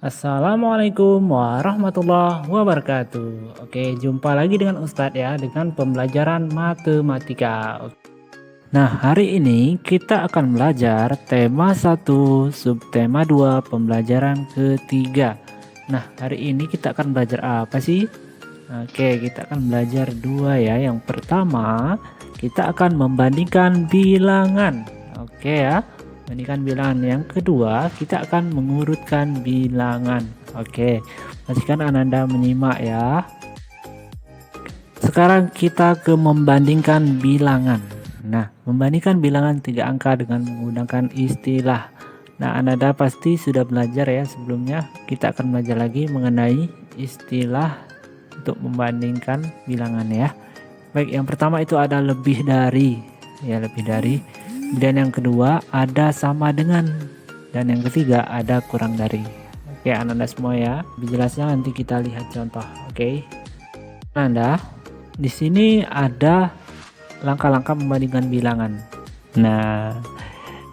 Assalamualaikum warahmatullahi wabarakatuh. Oke, jumpa lagi dengan Ustadz ya, dengan pembelajaran matematika. Nah, hari ini kita akan belajar tema 1, subtema 2, pembelajaran ketiga. Nah, hari ini kita akan belajar apa sih? Oke, kita akan belajar dua ya. Yang pertama, kita akan membandingkan bilangan. Oke ya. Bandingkan bilangan. Yang kedua, kita akan mengurutkan bilangan. Oke, pastikan Ananda menyimak ya. Sekarang kita ke membandingkan bilangan. Nah, membandingkan bilangan 3 angka dengan menggunakan istilah. Nah, Ananda pasti sudah belajar ya sebelumnya. Kita akan belajar lagi mengenai istilah untuk membandingkan bilangan ya. Baik, yang pertama itu ada lebih dari. Ya, lebih dari. Dan yang kedua ada sama dengan, dan yang ketiga ada kurang dari. Oke, Ananda semua ya. Lebih jelasnya nanti kita lihat contoh. Oke, Ananda, di sini ada langkah-langkah membandingkan bilangan. Nah,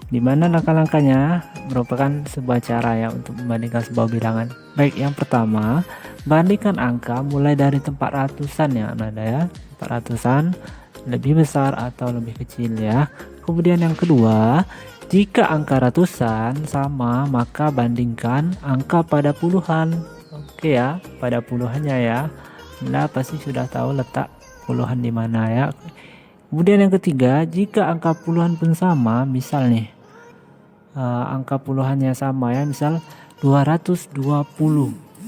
di mana langkah-langkahnya merupakan sebuah cara ya untuk membandingkan sebuah bilangan. Baik, yang pertama, bandingkan angka mulai dari tempat ratusan ya Ananda ya. Tempat ratusan lebih besar atau lebih kecil ya. Kemudian yang kedua, jika angka ratusan sama maka bandingkan angka pada puluhan. Oke ya, pada puluhannya ya. Anda pasti sudah tahu letak puluhan di mana ya. Kemudian yang ketiga, jika angka puluhan pun sama, misal nih angka puluhannya sama ya, misal 220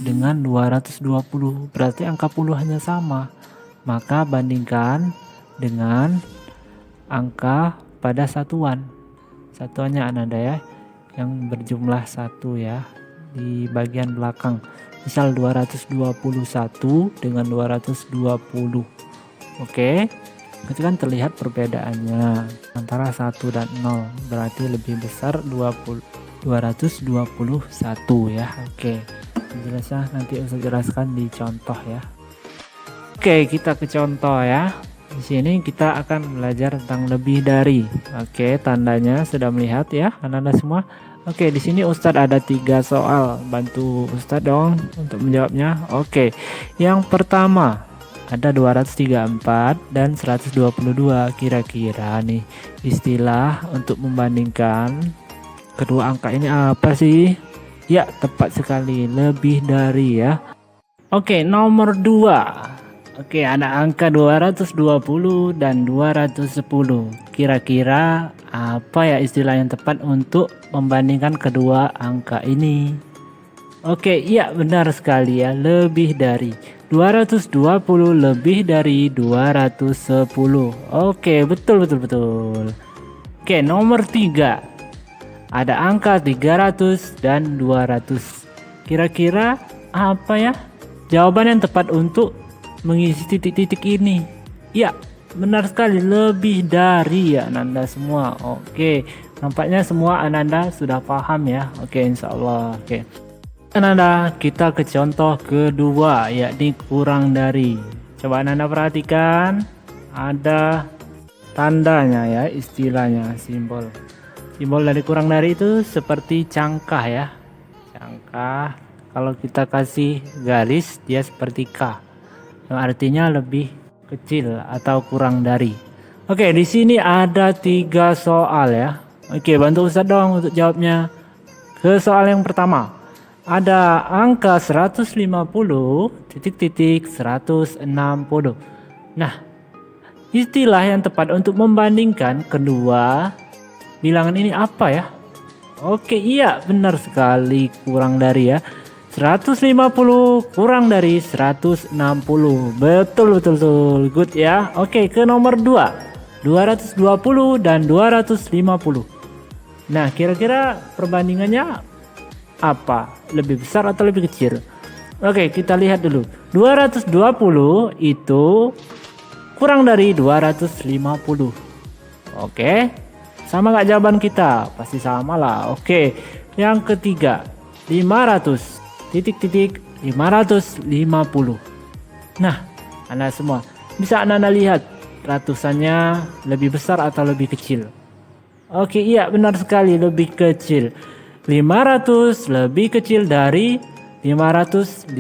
dengan 220, berarti angka puluhannya sama. Maka bandingkan dengan angka pada satuannya Ananda ya, yang berjumlah 1 ya di bagian belakang. Misal 221 dengan 220. Oke, itu kan terlihat perbedaannya antara 1 dan 0, berarti lebih besar 221 ya. Oke, jelasnya nanti saya jelaskan di contoh ya. Oke, kita ke contoh ya. Di sini kita akan belajar tentang lebih dari. Oke, tandanya sudah melihat ya, Anda semua. Oke, di sini Ustadz ada 3 soal. Bantu Ustadz dong untuk menjawabnya. Oke, yang pertama ada 234 dan 122. Kira-kira nih istilah untuk membandingkan kedua angka ini apa sih? Ya, tepat sekali, lebih dari ya. Oke, nomor 2. Oke, ada angka 220 dan 210. Kira-kira apa ya istilah yang tepat untuk membandingkan kedua angka ini? Oke, iya benar sekali ya, lebih dari. 220 lebih dari 210. Oke, betul. Oke, nomor 3. Ada angka 300 dan 200. Kira-kira apa ya jawaban yang tepat untuk mengisi titik-titik ini? Ya, benar sekali, lebih dari ya Ananda semua. Oke, nampaknya semua Ananda sudah paham ya. Oke, insya Allah. Oke, Ananda, kita ke contoh kedua, yakni kurang dari. Coba Ananda perhatikan, ada tandanya ya, istilahnya, simbol dari kurang dari itu seperti cangkah ya. Cangkah, kalau kita kasih garis dia seperti K, yang artinya lebih kecil atau kurang dari. Oke, di sini ada 3 soal ya. Oke, bantu Ustadz dong untuk jawabnya. Ke soal yang pertama, ada angka 150 titik 160. Nah, istilah yang tepat untuk membandingkan kedua bilangan ini apa ya? Oke, iya benar sekali, kurang dari ya. 150 kurang dari 160. Betul. Good ya. Oke, ke nomor 2. 220 dan 250. Nah, kira-kira perbandingannya apa? Lebih besar atau lebih kecil? Oke, kita lihat dulu. 220 itu kurang dari 250. Oke. Sama gak jawaban kita? Pasti sama lah. Oke. Yang ketiga, 500 titik 550. Nah, Anda semua bisa Anda lihat ratusannya lebih besar atau lebih kecil? Oke, iya benar sekali, lebih kecil. 500 lebih kecil dari 550.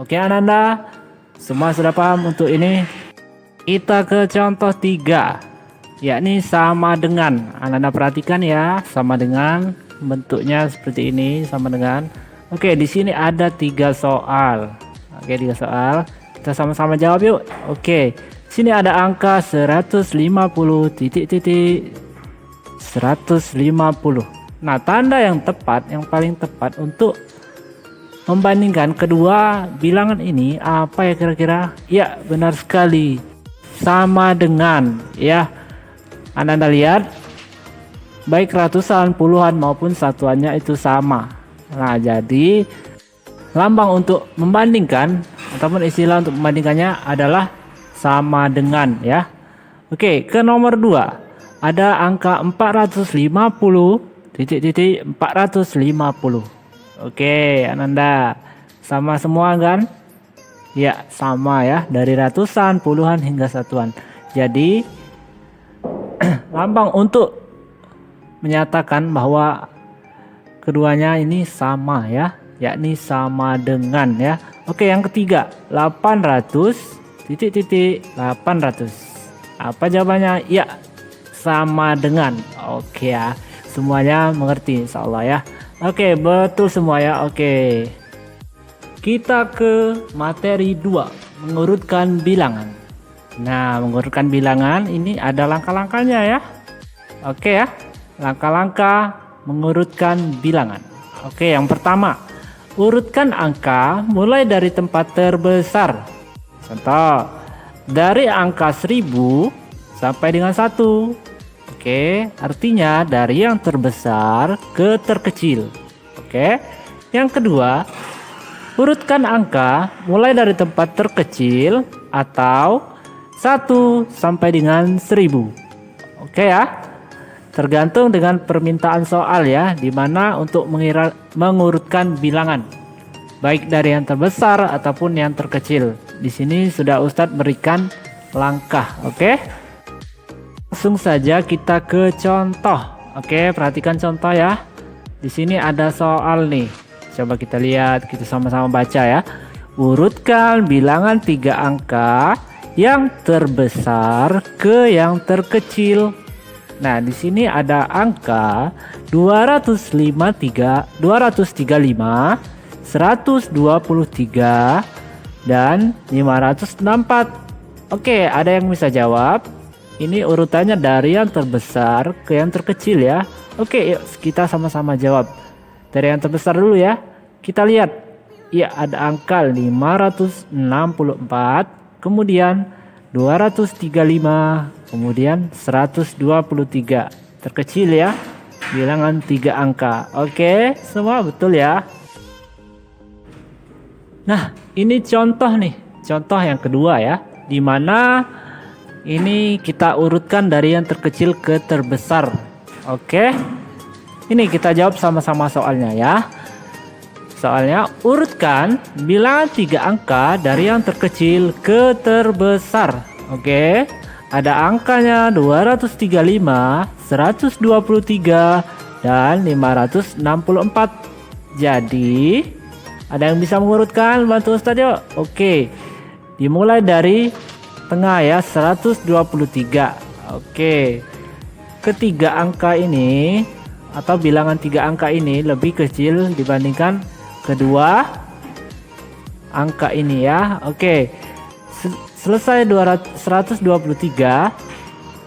Oke Ananda, semua sudah paham untuk ini? Kita ke contoh 3, yakni sama dengan. Ananda perhatikan ya, sama dengan bentuknya seperti ini, sama dengan. Oke, di sini ada 3 soal. Oke, 3 soal. Kita sama-sama jawab yuk. Oke, sini ada angka 150 150. Nah, tanda yang tepat, yang paling tepat untuk membandingkan kedua bilangan ini apa ya kira-kira? Ya, benar sekali. Sama dengan ya. Anda lihat baik ratusan, puluhan maupun satuannya itu sama. Nah, jadi lambang untuk membandingkan ataupun istilah untuk membandingkannya adalah sama dengan ya. Oke, ke nomor 2. Ada angka 450 450. Oke, Ananda. Sama semua kan? Ya, sama ya, dari ratusan, puluhan hingga satuan. Jadi lambang untuk menyatakan bahwa keduanya ini sama ya, yakni sama dengan ya. Oke, yang ketiga 800 800. Apa jawabannya? Ya, sama dengan. Oke ya, semuanya mengerti insyaallah ya. Oke, betul semua ya. Oke, kita ke materi 2, mengurutkan bilangan. Nah, mengurutkan bilangan ini ada langkah-langkahnya ya. Oke ya, langkah-langkah mengurutkan bilangan. Oke, yang pertama, urutkan angka mulai dari tempat terbesar. Contoh, dari angka 1000 sampai dengan 1. Oke, artinya dari yang terbesar ke terkecil. Oke, yang kedua, urutkan angka mulai dari tempat terkecil atau 1 sampai dengan 1000. Oke ya, tergantung dengan permintaan soal ya, dimana untuk mengurutkan bilangan baik dari yang terbesar ataupun yang terkecil. Di sini sudah Ustadz berikan langkah. Oke, langsung saja kita ke contoh. Oke, perhatikan contoh ya. Di sini ada soal nih. Coba kita lihat, kita sama-sama baca ya. Urutkan bilangan 3 angka yang terbesar ke yang terkecil. Nah, di sini ada angka 235, 123 dan 564. Oke, ada yang bisa jawab? Ini urutannya dari yang terbesar ke yang terkecil ya. Oke, yuk kita sama-sama jawab. Dari yang terbesar dulu ya. Kita lihat. Ya, ada angka 564, kemudian 235, kemudian 123. Terkecil ya. Bilangan 3 angka. Oke, semua betul ya. Nah, ini contoh nih. Contoh yang kedua ya, di mana ini kita urutkan dari yang terkecil ke terbesar. Oke, ini kita jawab sama-sama soalnya ya. Soalnya, urutkan bilangan 3 angka dari yang terkecil ke terbesar. Oke, ada angkanya 235, 123 dan 564. Jadi ada yang bisa mengurutkan? Bantu Ustadz yuk. Oke, dimulai dari tengah ya, 123. Oke, ketiga angka ini atau bilangan 3 angka ini lebih kecil dibandingkan kedua angka ini ya. Oke, selesai 123.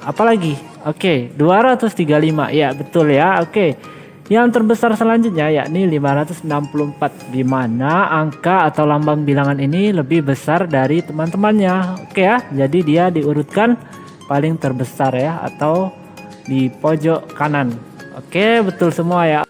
Apalagi? Oke, 235. Ya, betul ya. Oke, yang terbesar selanjutnya yakni 564, di mana angka atau lambang bilangan ini lebih besar dari teman-temannya. Oke ya, jadi dia diurutkan paling terbesar ya, atau di pojok kanan. Oke, betul semua ya.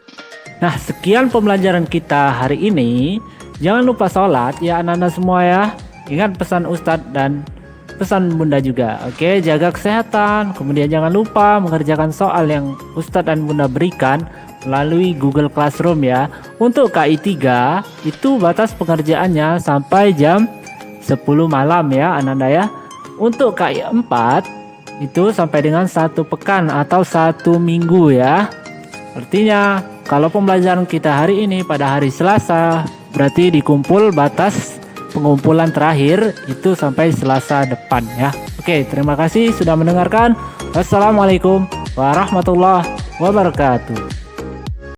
Nah, sekian pembelajaran kita hari ini. Jangan lupa sholat ya anak-anak semua ya. Ingat pesan Ustadz dan pesan Bunda juga. Oke, jaga kesehatan. Kemudian jangan lupa mengerjakan soal yang Ustadz dan Bunda berikan melalui Google Classroom ya. Untuk KI 3 itu batas pengerjaannya sampai jam 10 malam ya anak-anak ya. Untuk KI 4 itu sampai dengan 1 pekan atau 1 minggu ya. Artinya kalau pembelajaran kita hari ini pada hari Selasa Berarti dikumpul batas pengumpulan terakhir itu sampai Selasa depan ya. Oke, terima kasih sudah mendengarkan. Wassalamualaikum warahmatullahi wabarakatuh.